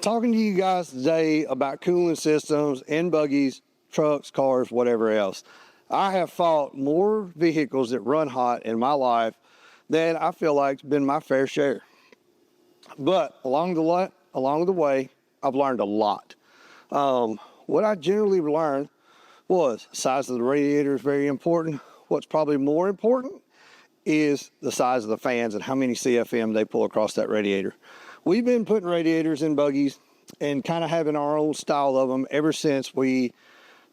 Talking to you guys today about cooling systems in buggies, trucks, cars, whatever else. I have fought more vehicles that run hot in my life than I feel like it's been my fair share. But along the way, I've learned a lot. What I generally learned was size of the radiator is very important. What's probably more important is the size of the fans and how many CFM they pull across that radiator. We've been putting radiators in buggies and kind of having our own style of them ever since we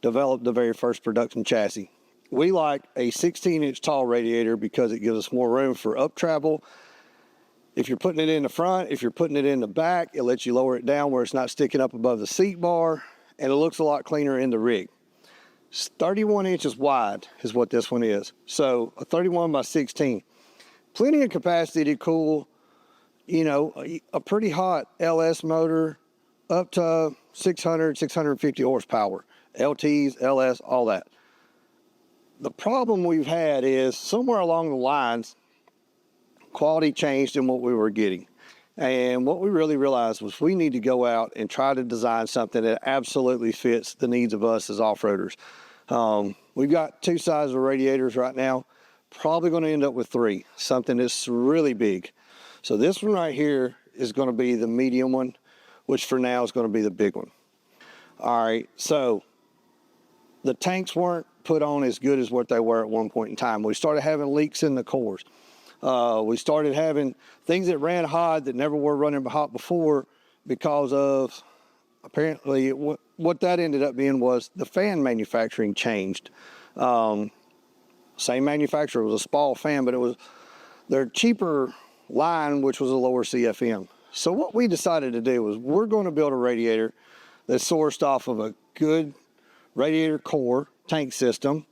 developed the very first production chassis. We like a 16-inch tall radiator because it gives us more room for up travel. If you're putting it in the front, if you're putting it in the back, it lets you lower it down where it's not sticking up above the seat bar, and it looks a lot cleaner in the rig. It's 31 inches wide is what this one is. So a 31 by 16. Plenty of capacity to cool, you know, a pretty hot LS motor up to 600, 650 horsepower. LTs, LS, all that. The problem we've had is somewhere along the lines, quality changed in what we were getting. And what we really realized was we need to go out and try to design something that absolutely fits the needs of us as off-roaders. We've got two sizes of radiators right now, probably going to end up with three, something that's really big. So this one right here is going to be the medium one, which for now is going to be the big one. All right, so the tanks weren't put on as good as what they were at one point in time. We started having leaks in the cores. We started having things that ran hot that never were running hot before because of, apparently, what that ended up being was the fan manufacturing changed. Same manufacturer, it was a Spal fan, but it was their cheaper line, which was a lower CFM. So what we decided to do was we're going to build a radiator that's sourced off of a good radiator core tank system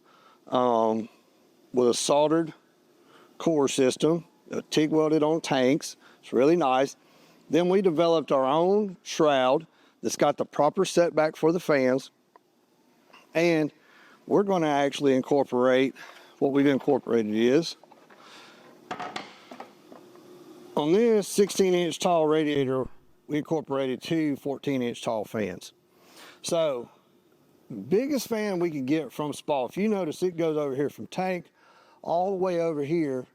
with a soldered core system, TIG welded on tanks. It's really nice. Then we developed our own shroud that's got the proper setback for the fans, and we're going to actually incorporate what we've incorporated is on this 16-inch tall radiator, we incorporated two 14-inch tall fans. So biggest fan we could get from Spal, if you notice, it goes over here from tank all the way over here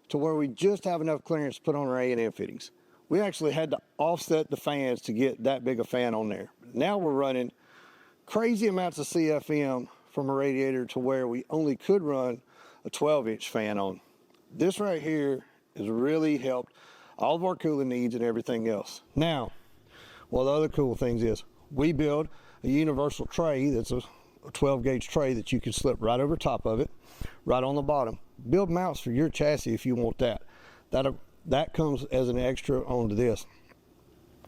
to where we just have enough clearance to put on our A&M fittings. We actually had to offset the fans to get that big a fan on there. Now we're running crazy amounts of CFM from a radiator to where we only could run a 12-inch fan on. This right here has really helped all of our cooling needs and everything else. Now, one of the other cool things is we build a universal tray that's a 12-gauge tray that you can slip right over top of it, right on the bottom. Build mounts for your chassis if you want that. That comes as an extra onto this.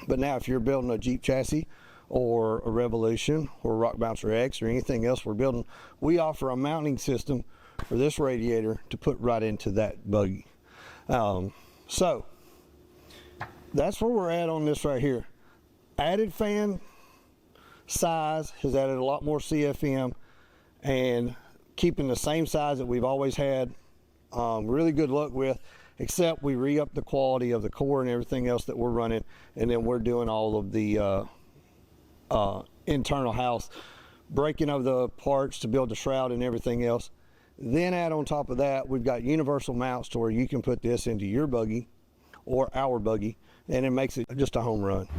But now if you're building a Jeep chassis or a Revolution or a Rock Bouncer X or anything else we're building, we offer a mounting system for this radiator to put right into that buggy. So that's where we're at on this right here. Added fan size has added a lot more CFM and keeping the same size that we've always had. Really good luck with, except we re-up the quality of the core and everything else that we're running, and then we're doing all of the internal house breaking of the parts to build the shroud and everything else. Then add on top of that, we've got universal mounts to where you can put this into your buggy or our buggy, and it makes it just a home run.